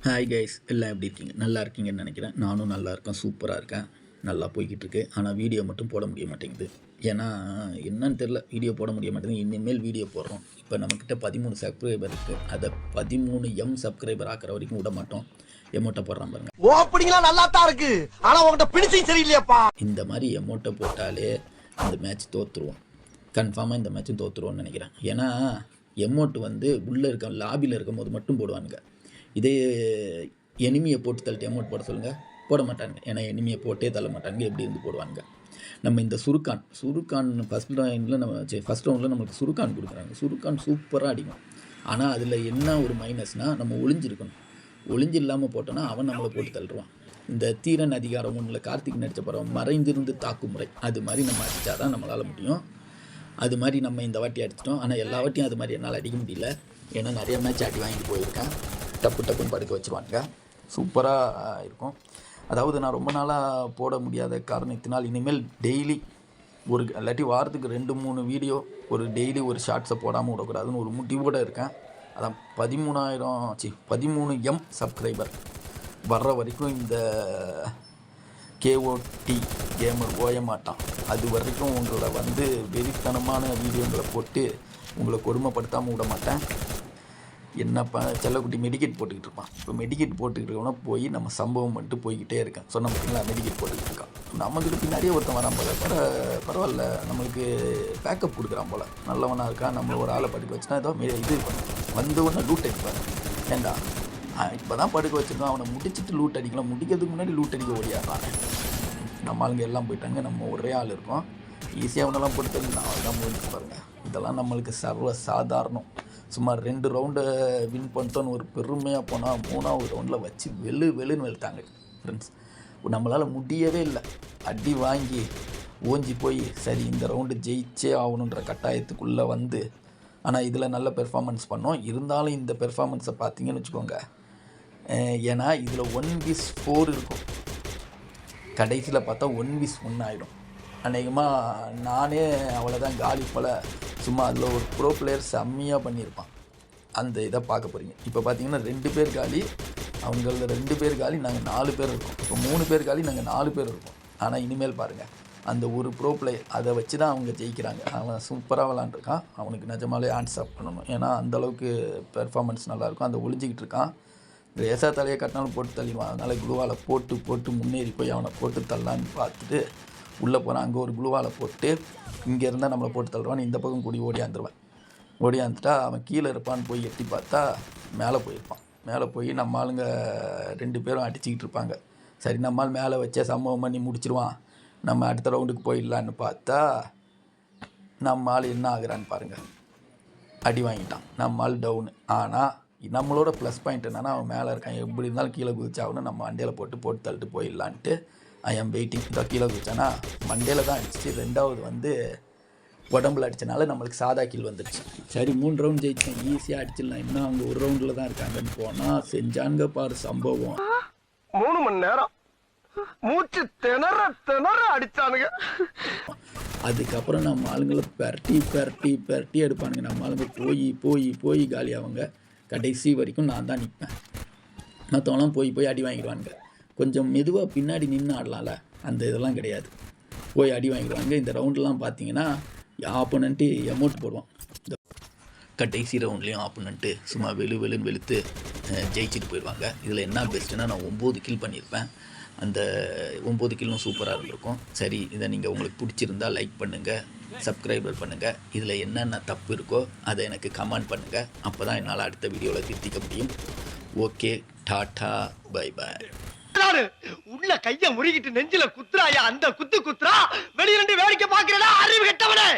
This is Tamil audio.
ஹாய் கைஸ், எல்லாம் எப்படி இருக்கீங்க? நல்லா இருக்கீங்கன்னு நினைக்கிறேன். நானும் நல்லா இருக்கேன், சூப்பராக இருக்கேன். நல்லா போய்கிட்டு இருக்கு. ஆனால் வீடியோ மட்டும் போட முடிய மாட்டேங்குது. ஏன்னா என்னன்னு தெரில, வீடியோ போட முடிய மாட்டேங்குது. இனிமேல் வீடியோ போடுறோம். இப்போ நம்மக்கிட்ட 13 சப்ஸ்கிரைபர் இருக்குது. அதை 13M சப்ஸ்கிரைபர் ஆக்கிற வரைக்கும் விட மாட்டோம். எமோட்டை போடுறான் பாருங்க. ஓப்பனிங்லாம் நல்லா தான் இருக்கு, ஆனால் உங்கள்கிட்ட பிடிச்சும் சரியில்லையாப்பா. இந்த மாதிரி எமோட்டை போட்டாலே இந்த மேட்ச் தோற்றுருவோம். கன்ஃபார்மாக இந்த மேட்சும் தோற்றுருவோம்னு நினைக்கிறேன். ஏன்னா எமோட்டு உள்ளே இருக்க லாபியில் இருக்கும் போது மட்டும் போடுவானுங்க. இதே எனிமியை போட்டு தள்ளிட்டு எமௌண்ட் போட சொல்லுங்கள், போட மாட்டாங்க. ஏன்னா எனிமியை போட்டே தள்ள மாட்டாங்க. எப்படி இருந்து போடுவாங்க. நம்ம இந்த சுருக்கான் ஃபஸ்ட் ரவுண்டில் நம்மளுக்கு சுருக்கான் கொடுக்குறாங்க. சுருக்கான் சூப்பராக அடிக்கும். ஆனால் அதில் என்ன ஒரு மைனஸ்னால், நம்ம ஒளிஞ்சிருக்கணும். ஒளிஞ்சு இல்லாமல் போட்டோன்னா அவன் நம்மளை போட்டு தள்ளுவான். இந்த தீரன் அதிகாரம் ஒன்றில் கார்த்திக் நடித்த படம் மறைந்திருந்து தாக்குமுறை, அது மாதிரி நம்ம அடித்தா தான் நம்மளால் முடியும். அது மாதிரி நம்ம இந்த வாட்டி அடிச்சிட்டோம். ஆனால் எல்லா வாட்டியும் அது மாதிரி என்னால் அடிக்க முடியல. ஏன்னா நிறைய மேட்ச் அடி வாங்கிட்டு போயிருக்கேன். டப்புன்னு படுக்க வச்சுருவாங்க. சூப்பராக இருக்கும். அதாவது நான் ரொம்ப நாளாக போட முடியாத காரணத்தினால் இனிமேல் டெய்லி இல்லாட்டி வாரத்துக்கு 2-3 வீடியோ, டெய்லி ஒரு ஷார்ட்ஸை போடாமல் விடக்கூடாதுன்னு ஒரு முடிவோடு இருக்கேன். அதான் 13M சப்ஸ்கிரைபர் வர்ற வரைக்கும் இந்த KOT கேமர் ஓய மாட்டான். அது வரைக்கும் உங்களை வெறித்தனமான வீடியோங்களை போட்டு உங்களை கொடுமைப்படுத்தாமல் விட மாட்டேன். என்னப்பா செல்லக்குட்டி மெடிக்கெட் போட்டுக்கிட்டு இருப்பான். இப்போ மெடிக்கெட் போட்டுக்கிட்டு இருக்கோன்னா போய் நம்ம சம்பவம் பண்ணிட்டு போய்கிட்டே இருக்கேன். சொன்ன பார்த்தீங்களா, மெடிக்கெட் போட்டுக்கிட்டு இருக்கான். நம்மக்கிட்ட பின்னாடியே ஒருத்தன் வரான் போல். பரவாயில்ல, நம்மளுக்கு பேக்கப் கொடுக்குறான் போல். நல்லவனாக இருக்கான். நம்ம ஒரு ஆளை படுக்க வச்சுனா ஏதோ இது பண்ண உடனே லூட் அடிப்பாங்க. ஏண்டா இப்போ தான் படுக்க வச்சுருக்கோம், அவனை முடிச்சுட்டு லூட் அடிக்கலாம். முடிக்கிறதுக்கு முன்னாடி லூட் அடிக்க ஓடியாடுறாங்க. நம்ம ஆளுங்க எல்லாம் போயிட்டாங்க. நம்ம ஒரே ஆள் இருக்கோம். ஈஸியாக அவனெல்லாம் போட்டு நான் தான் முடிச்சு பாருங்கள். இதெல்லாம் நம்மளுக்கு சர்வ சாதாரணம். சுமார் 2 ரவுண்டை வின் பண்ணிட்டோன்னு ஒரு பெருமையாக போனால் 3ஆவது ரவுண்டில் வச்சு வெளுன்னு வெளுத்தாங்க ஃப்ரெண்ட்ஸ். நம்மளால் முடியவே இல்லை. அடி வாங்கி ஓஞ்சி போய் சரி இந்த ரவுண்டு ஜெயிச்சே ஆகணுன்ற கட்டாயத்துக்குள்ளே ஆனால் இதில் நல்ல பெர்ஃபார்மன்ஸ் பண்ணோம். இருந்தாலும் இந்த பெர்ஃபார்மன்ஸை பார்த்தீங்கன்னு வச்சுக்கோங்க. ஏன்னா இதில் 1v4 இருக்கும். கடைசியில் பார்த்தா 1v1 ஆகிடும். அநேகமாக நானே அவ்வளோதான் காலி போல். சும்மா அதில் ஒரு ப்ரோ பிளேயர் செம்மையாக பண்ணியிருப்பான். அந்த இதை பார்க்க போகிறீங்க. இப்போ பார்த்தீங்கன்னா 2 பேர் காலி, அவங்கள 2 பேர் காலி, நாங்கள் 4 பேர் இருக்கோம். இப்போ 3 பேர் காலி, நாங்கள் 4 பேர் இருக்கோம். ஆனால் இனிமேல் பாருங்கள், அந்த ஒரு ப்ரோ பிளேயர் அதை வச்சு தான் அவங்க ஜெயிக்கிறாங்க. அவன் சூப்பராக விளாண்டுருக்கான். அவனுக்கு நிஜமாலே ஹேண்ட்ஸ் ஆஃப் பண்ணணும். ஏன்னா அந்தளவுக்கு பெர்ஃபார்மன்ஸ் நல்லாயிருக்கும். அந்த ஒளிஞ்சிக்கிட்டு இருக்கான். லேசாக தலையை கட்டினாலும் போட்டு தள்ளிடுவான். அதனால் குளுவால் போட்டு முன்னேறி போய் அவனை போட்டு தள்ளலான்னு பார்த்துட்டு உள்ளே போகிறான். அங்கே ஒரு குளுவால் போட்டு இங்கே இருந்தால் நம்மளை போட்டு தள்ளுவான். இந்த பக்கம் கூடி ஓடியாந்துட்டா அவன் கீழே இருப்பான்னு போய் எட்டி பார்த்தா மேலே போயிருப்பான். மேலே போய் நம்ம ஆளுங்க 2 பேரும் அடிச்சுக்கிட்டு இருப்பாங்க. சரி நம்மால் மேலே வச்சே சம்பவம் பண்ணி முடிச்சிருவான், நம்ம அடுத்த ரவுண்டுக்கு போயிடலான்னு பார்த்தா நம்ம ஆள் என்ன ஆகுறான்னு பாருங்கள். அடி வாங்கிட்டான். நம்ம ஆள் டவுனு. ஆனால் நம்மளோட ப்ளஸ் பாயிண்ட் என்னென்னா, அவன் மேலே இருக்கான். எப்படி இருந்தாலும் கீழே குதிச்சாகணும். நம்ம வண்டியில் போட்டு தள்ளிட்டு போயிடலான்ட்டு ஐ ஆம் வெயிட்டிங். இந்த கீழே குதிச்சானா மண்டையில் தான் அடிச்சிச்சு. 2வது உடம்புல அடித்தனால நம்மளுக்கு சாதா கீழ் வந்துடுச்சு. சரி 3 ரவுண்ட் ஜெயிச்சேன், ஈஸியாக அடிச்சிடலாம். இன்னும் அவங்க ஒரு ரவுண்டில் தான் இருக்காங்கன்னு போனால் செஞ்சாங்க பாரு சம்பவம். 3 மணி நேரம் மூச்சு திணற அடிச்சானுங்க. அதுக்கப்புறம் நம்ம ஆளுங்களை பெரட்டி எடுப்பானுங்க. நம்ம ஆளுங்க போய் காலி. அவங்க கடைசி வரைக்கும் நான் தான் நிற்பேன். மற்றவங்களாம் போய் அடி வாங்கிடுவானுங்க. கொஞ்சம் மெதுவாக பின்னாடி நின்று ஆடலாம்ல, அந்த இதெல்லாம் கிடையாது. போய் அடி வாங்கிடுவாங்க. இந்த ரவுண்டெலாம் பார்த்தீங்கன்னா ஆப்போனண்ட்டு எமௌண்ட் போடுவான். இந்த கடைசி ரவுண்ட்லேயும் ஆப்போனண்ட்டு சும்மா வெளுன்னு வெளுத்து ஜெயிச்சுட்டு போயிடுவாங்க. இதில் என்ன பெஸ்ட்டுன்னா, நான் 9 கில் பண்ணியிருப்பேன். அந்த 9 கில்லும் சூப்பராக இருந்திருக்கும். சரி, இதை நீங்கள் உங்களுக்கு பிடிச்சிருந்தால் லைக் பண்ணுங்கள், சப்ஸ்கிரைபர் பண்ணுங்கள். இதில் என்னென்ன தப்பு இருக்கோ அதை எனக்கு கமெண்ட் பண்ணுங்கள். அப்போ தான் என்னால் அடுத்த வீடியோவில் திருத்திக்க முடியும். Okay, tata, bye bye. உள்ள கைய முறுகிட்டு நெஞ்சில குத்துறாயா, அந்த குத்துறா வெளியில வேடிக்கை பாக்குறா அறிவு கெட்டவனே.